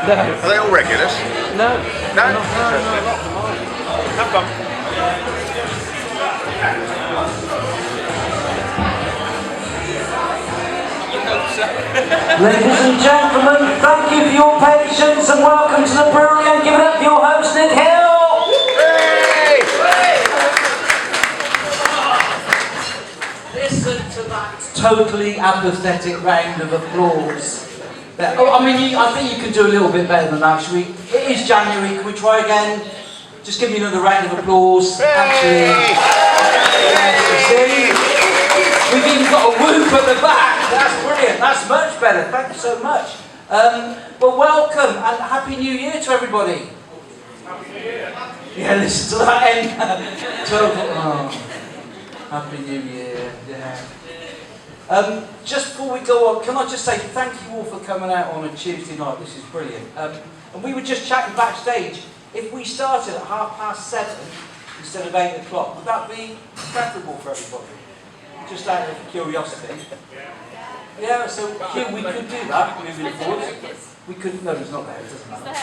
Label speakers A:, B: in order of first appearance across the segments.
A: No.
B: Are they all regulars?
A: No.
B: No?
A: No.
B: Have fun.
C: Ladies and gentlemen, thank you for your patience and welcome to the brewery, and give it up for your host, Nick Hill. Listen to that totally apathetic round of applause. I think you can do a little bit better than that, should we? It is January, can we try again? Just give me another round of applause. Actually, we've even got a whoop at the back. That's brilliant. That's much better. Thank you so much. Well, welcome and Happy New Year to everybody.
B: Happy New Year.
C: Yeah, listen to that end. Total. Happy New Year. Yeah. Just before we go on, can I just say thank you all for coming out on a Tuesday night. This is brilliant. And we were just chatting backstage. If we started at 7:30 instead of 8 o'clock, would that be preferable for everybody? Just out of curiosity. Yeah, so Hugh, we could do that moving forward. We could, no, it's not there, it doesn't matter.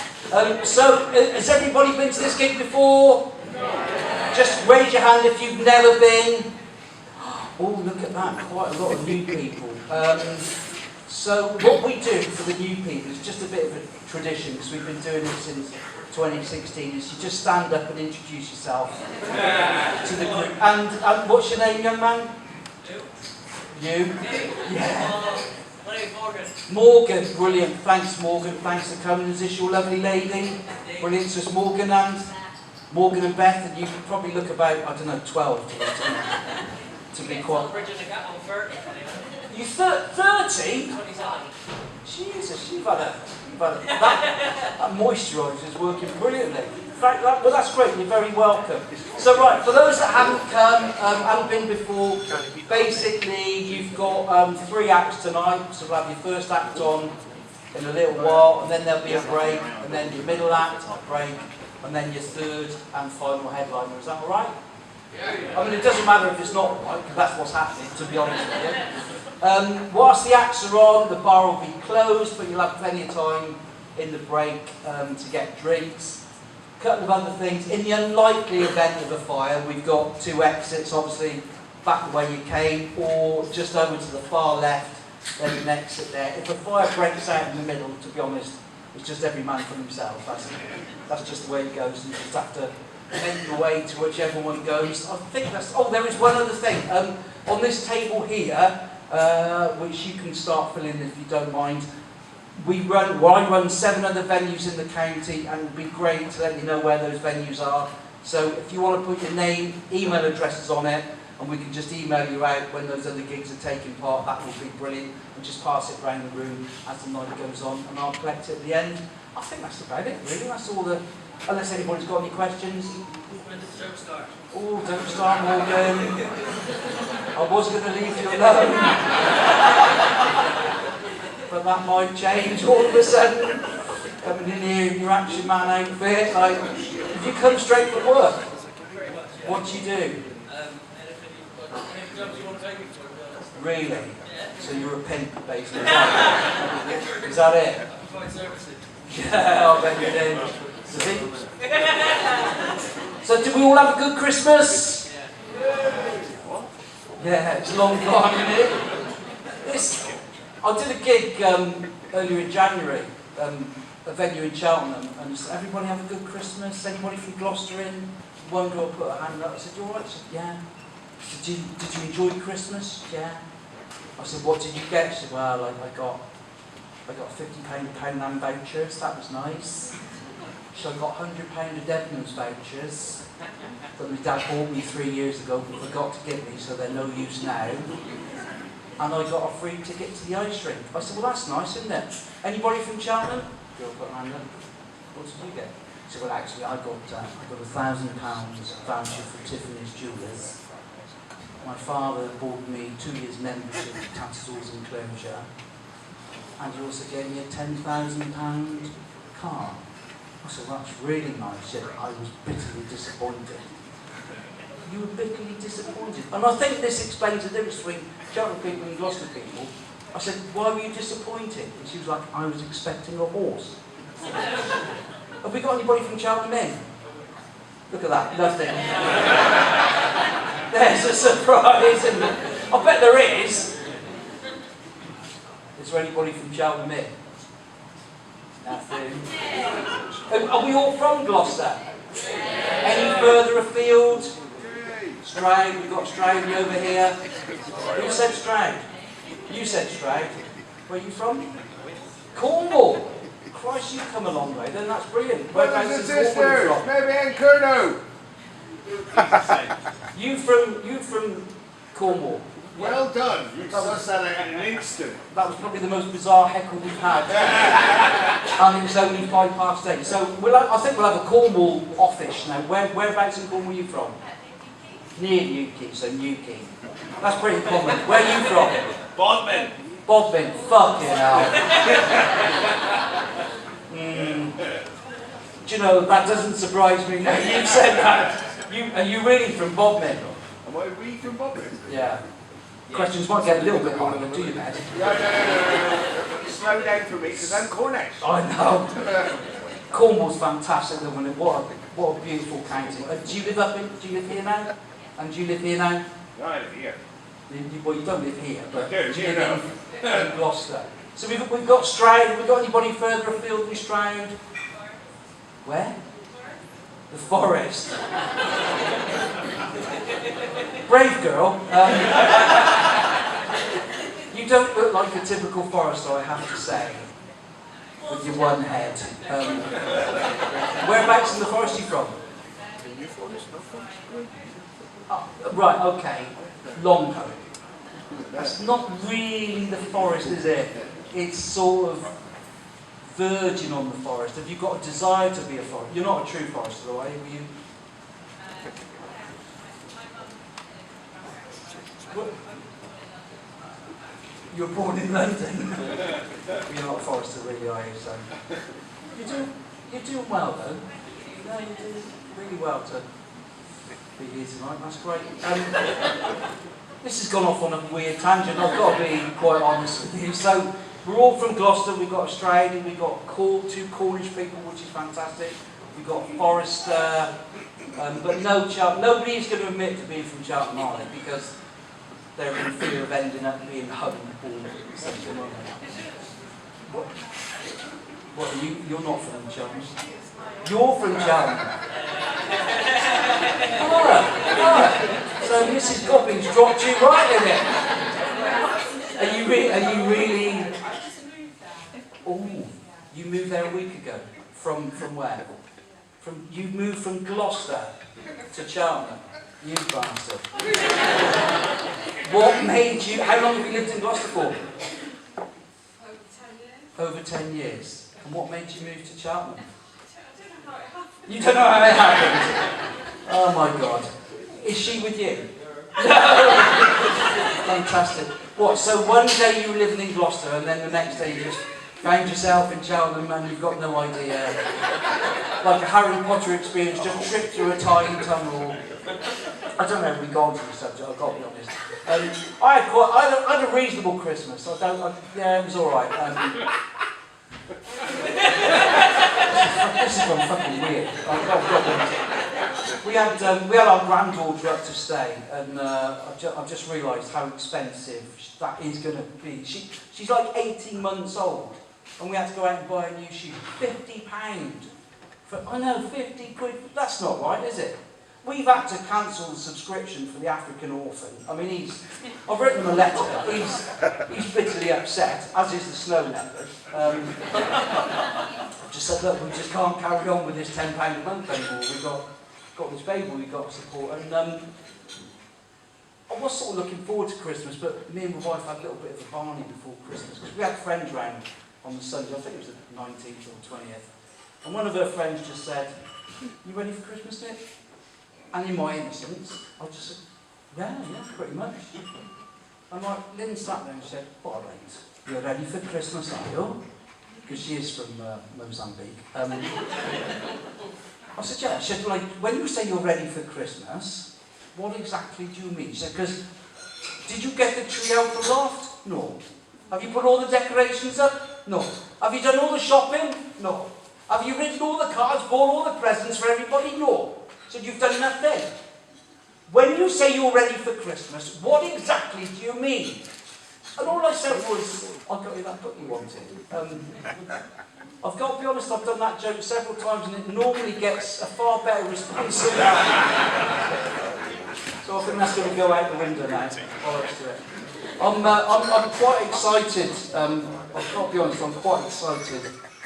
C: So, has everybody been to this gig before? Just raise your hand if you've never been. Oh, look at that, quite a lot of new people. So, what we do for the new people is just a bit of a tradition, because we've been doing it since 2016, is you just stand up and introduce yourself to the group. And what's your name, young man? You? Yeah.
D: My name's Morgan.
C: Morgan, brilliant. Thanks, Morgan. Thanks for coming. Is this your lovely lady? Brilliant. So it's Morgan and Beth, and you can probably look about, I don't know, 12 to be quite.
D: Bridging the gap on 30.
C: You 30?
D: 27.
C: Jesus, you've had that moisturiser is working brilliantly. In fact, well, that's great. You're very welcome. So, right, for those that haven't come, haven't been before, basically you've got 3 acts tonight. So we'll have your first act on in a little while, and then there'll be a break, and then your middle act, a break, and then your third and final headliner. Is that all right? I mean, it doesn't matter if it's not right, because that's what's happening, to be honest with you. Whilst the acts are on, the bar will be closed, but you'll have plenty of time in the break to get drinks. A couple of other things. In the unlikely event of a fire, we've got 2 exits, obviously back the way you came, or just over to the far left, there's an exit there. If a fire breaks out in the middle, to be honest, it's just every man for himself. That's just the way it goes, and you just have to make your way to whichever one goes. I think that's, there is one other thing. On this table here, which you can start filling if you don't mind, I run 7 other venues in the county, and it'd be great to let you know where those venues are. So if you want to put your name, email addresses on it, and we can just email you out when those other gigs are taking part, that would be brilliant. And just pass it around the room as the night goes on, and I'll collect it at the end. I think that's about it, really. That's all the... Unless anybody's got any questions.
D: When does the show start?
C: Oh, don't start, Morgan. I was going to leave you alone. But that might change all of a sudden. Coming in here in your Action Man outfit, like, if you come straight from work, what do you do?
D: Anything jobs you want to take me for?
C: Really?
D: Yeah.
C: So you're a pimp, basically. Is that it?
D: Provide services.
C: Yeah, I'll bet you did. So do we all have a good Christmas? Yeah, it's a long time, isn't it? I did a gig earlier in January, a venue in Cheltenham, and said, everybody have a good Christmas? Anybody from Gloucester in? One girl put her hand up. I said, you alright? She said, yeah. Did you enjoy Christmas? Yeah. I said, what did you get? She said, well, I got a £50 Poundland vouchers, that was nice. So I got £100 of Debenhams vouchers that my dad bought me 3 years ago but forgot to give me, so they're no use now. And I got a free ticket to the ice rink. I said, well, that's nice, isn't it? Anybody from Cheltenham? Girl put her hand up. What did you get? She said, well, actually, I got £1,000 voucher for Tiffany's Jewellers. My father bought me 2 years membership to Tattersalls Enclosure. And he also gave me a £10,000 car. I said, well, that's really nice. Yet I was bitterly disappointed. You were bitterly disappointed. And I think this explains the difference between Cheltenham people and Gloucester people. I said, why were you disappointed? And she was like, I was expecting a horse. Have we got anybody from Cheltenham in? Look at that, nothing. There's a surprise, isn't there? I bet there is. Is there anybody from Cheltenham in? Nothing. Are we all from Gloucester? Any further afield? Stroud, we've got Stroud over here. Who said Stroud? You said Stroud. Where are you from? Cornwall. Christ, you've come a long way then, that's brilliant.
B: Brothers and sisters, maybe in Kurno.
C: You from Cornwall?
B: Well done. You sussed that out in an instant.
C: That was probably the most bizarre heckle we've had. And it was only 8:05. So I think we'll have a Cornwall office now. Whereabouts in Cornwall are you from? Near Newquay, so Newquay. That's pretty common. Where are you from?
B: Bodmin.
C: Bodmin. Fucking hell. Do you know, that doesn't surprise me now you've said that. Are you really from Bodmin?
B: Am I really from Bodmin?
C: Yeah. Questions might get a little bit harder, do you, Ned?
B: No. Slow down for me, because I'm Cornish.
C: I know. Cornwall's fantastic, though, isn't it? What a beautiful county. Do you live here now? And do you live here now?
B: No, I live here.
C: Well, you don't live here, but
B: I do,
C: you
B: you
C: live in Gloucester. So we've got Stroud. Have we got anybody further afield than Stroud? Where? The forest. Brave girl. You don't look like a typical forester, I have to say, with your one head. Whereabouts in the forest are you from? Oh, right, okay. Longhoe. That's not really the forest, is it? It's sort of verging on the forest. Have you got a desire to be a forester? You're not a true forester, though, are you? You were born in London. You're not a forester, really, are you? So you're doing well, though. No, you're doing really well to be here tonight. That's great. This has gone off on a weird tangent. I've got to be quite honest with you. So we're all from Gloucester. We've got Australia. We've got two Cornish people, which is fantastic. We've got Forrester, but no Cheltenham. Nobody is going to admit to being from Cheltenham, are they? Because they're in fear of ending up being hung or something like that. What are you? You're not from Cheltenham. You're from Cheltenham. Alright. So Mrs. Gobbins dropped you right in it. Are you really? Oh, you moved there a week ago. From where? You moved from Gloucester to Cheltenham. You bastard. What made you? How long have you lived in Gloucester for? Over 10 years. And what made you move to Cheltenham? You don't know how it happened? Oh my God. Is she with you? No! Fantastic. What, so one day you were living in Gloucester and then the next day you just found yourself in Cheltenham and you've got no idea. Like a Harry Potter experience, just tripped through a time tunnel. I don't know if we got onto the subject, I've got to be honest. I had a reasonable Christmas. Yeah, it was alright. This has gone fucking weird. We had our granddaughter up to stay, and I've just realised how expensive that is going to be. She's like 18 months old, and we had to go out and buy a new shoe. £50. I know, 50 quid. That's not right, is it? We've had to cancel the subscription for the African Orphan. I mean, I've written him a letter. He's bitterly upset, as is the snow leopard. I've just said, look, we just can't carry on with this £10 a month anymore. We've got this baby we've got to support. And I was sort of looking forward to Christmas, but me and my wife had a little bit of a barney before Christmas, because we had friends round on the Sunday, I think it was the 19th or 20th. And one of her friends just said, you ready for Christmas, Nick? And in my innocence, I just said, yeah, pretty much. And like, Lynn sat there and said, all right, you're ready for Christmas, are you? Because she is from Mozambique. I said, yeah. She said, like, when you say you're ready for Christmas, what exactly do you mean? She said, because, did you get the tree out the loft? No. Have you put all the decorations up? No. Have you done all the shopping? No. Have you written all the cards, bought all the presents for everybody? No. So you've done nothing. When you say you're ready for Christmas, what exactly do you mean? And all I said was, I got you that book you wanted. I've got to be honest, I've done that joke several times and it normally gets a far better response than that. So I think that's going to go out the window now. I'm quite excited. I've got to be honest, I'm quite excited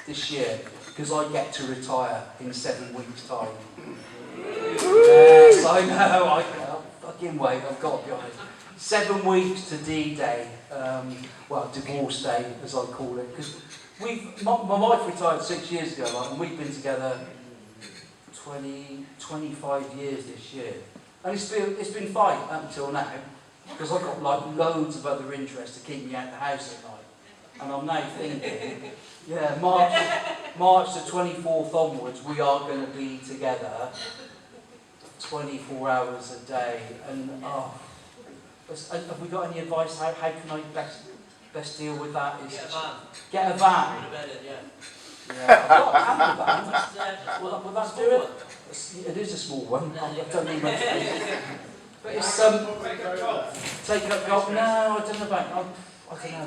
C: this year because I get to retire in 7 weeks' time. Yes, I know. I fucking wait. I've got to be honest. 7 weeks to D-Day, well, divorce day, as I call it, because my wife retired 6 years ago, like, and we've been together 25 years this year, and it's been fine up until now, because I've got like loads of other interests to keep me out the house at night, and I'm now thinking, yeah, March the 24th onwards, we are going to be together 24 hours a day, and have we got any advice? How can I best deal with that? Get a van. Yeah, I've got a camper van. Will that do it? It is a small one. I don't need much space. But it's take up golf. No, I don't know about. I don't know.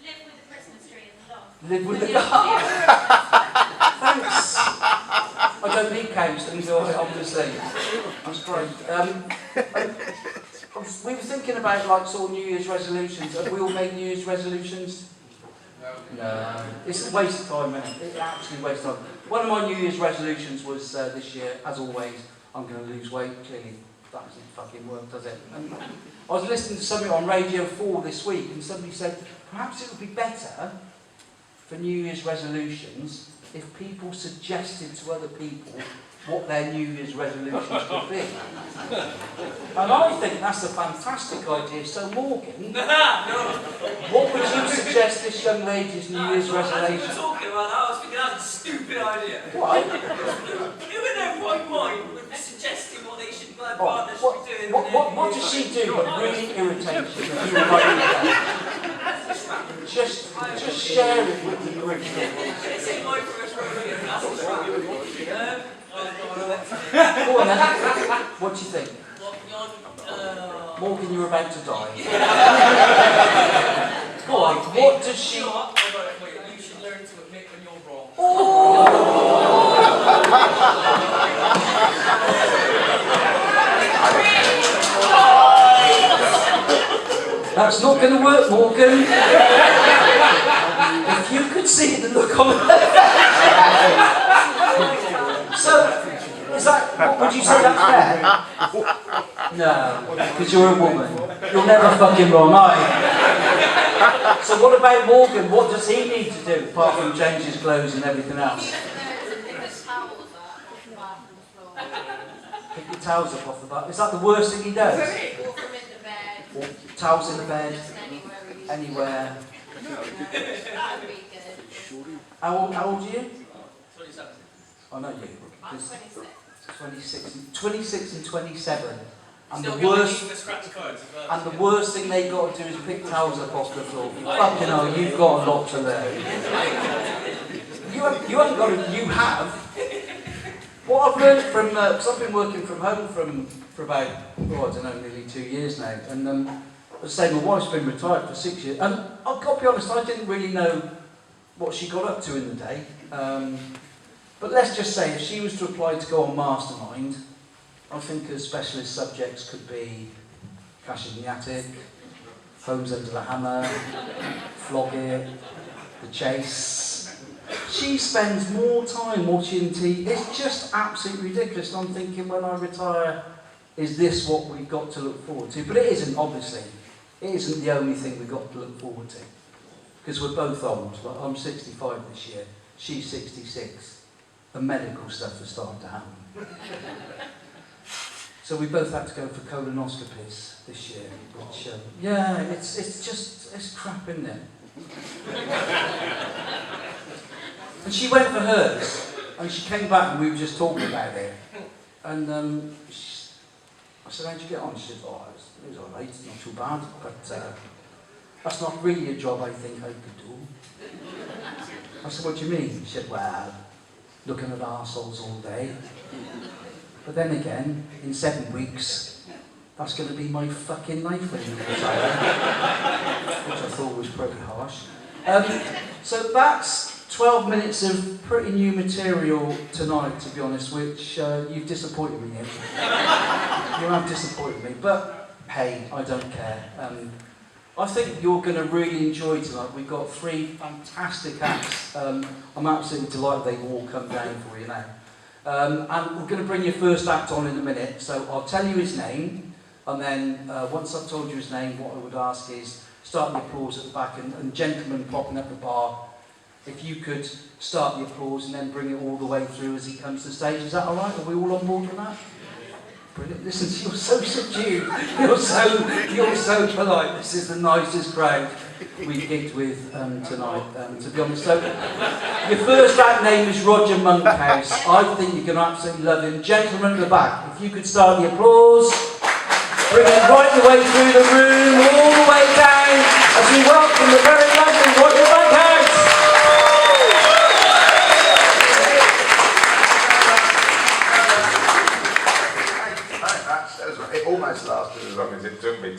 A: Live with the Christmas tree in the loft.
C: Live with the Thanks. I don't need cows, obviously. That's great. We were thinking about like sort of New Year's resolutions. Have we all made New Year's resolutions? No. It's a waste of time, man. It's actually a waste of time. One of my New Year's resolutions was this year, as always, I'm going to lose weight. Clearly, that doesn't fucking work, does it? And I was listening to something on Radio 4 this week, and somebody said, perhaps it would be better for New Year's resolutions if people suggested to other people what their New Year's resolutions could be. And I think that's a fantastic idea. So Morgan, what would you suggest this young lady's New Year's resolution?
D: As we were talking about that, I was thinking that's a stupid idea.
C: What?
D: Who in their right mind would be suggesting what they should, their partner should be doing?
C: What does she do that really irritates you? That you would like to just share it with the group.
D: This ain't my first rodeo, that's what's wrong.
C: Go on then. What do you think? Morgan, you're about to die. Go on, what does she...
D: You should learn to admit when you're wrong.
C: That's not going to work, Morgan. If you could see the look on her face. So, is that, would you say that's fair? No, because you're a woman. You're never fucking wrong, are you? So what about Morgan? What does he need to do, apart from change his clothes and everything else? Pick your towels up off the bath. Is that the worst thing he does?
A: Walk them in the bed.
C: Towels in the bed.
A: Just
C: Anywhere.
A: that would be good.
C: How old are you?
D: 27.
C: I know you.
A: I'm 26.
C: 26 and 27. And
D: Still
C: the
D: got
C: worst...
D: the scratch cards as well.
C: And the worst thing they've got to do is pick towels up off the floor. Fucking hell, you've got a lot to learn. You haven't got to, you have. What I've learned from, because I've been working from home for about, I don't know, nearly 2 years now. And as I say, my wife's been retired for 6 years. And I've got to be honest, I didn't really know what she got up to in the day. But let's just say, if she was to apply to go on Mastermind, I think her specialist subjects could be Cash in the Attic, Homes Under the Hammer, Flog It, The Chase. She spends more time watching TV. It's just absolutely ridiculous. And I'm thinking, when I retire, is this what we've got to look forward to? But it isn't, obviously. It isn't the only thing we've got to look forward to. Because we're both old. Like, I'm 65 this year. She's 66. The medical stuff has started to happen. So we both had to go for colonoscopies this year, which, yeah, it's crap, isn't it? And she went for hers, and she came back and we were just talking about it. And I said, how'd you get on? She said, oh, it was all right, not too bad, but that's not really a job I think I could do. I said, what do you mean? She said, well, looking at arseholes all day. But then again, in 7 weeks, that's going to be my fucking life, which I thought was pretty harsh. So that's 12 minutes of pretty new material tonight, to be honest, which you've disappointed me in. You have disappointed me, but hey, I don't care. I think you're going to really enjoy tonight. We've got 3 fantastic acts. I'm absolutely delighted they all come down for you now. And we're going to bring your first act on in a minute, so I'll tell you his name, and then once I've told you his name, what I would ask is start the applause at the back, and gentlemen popping up the bar, if you could start the applause and then bring it all the way through as he comes to the stage. Is that all right? Are we all on board with that? Brilliant. Listen, you're so subdued. You're so polite. This is the nicest crowd we gigged with tonight, to be honest. So, your first act name is Roger Monkhouse. I think you're going to absolutely love him. Gentlemen at the back, if you could start the applause, bring it right the way through the room, all the way down, as we welcome the very lovely Roger Monkhouse.
E: It almost lasted as long as it took me to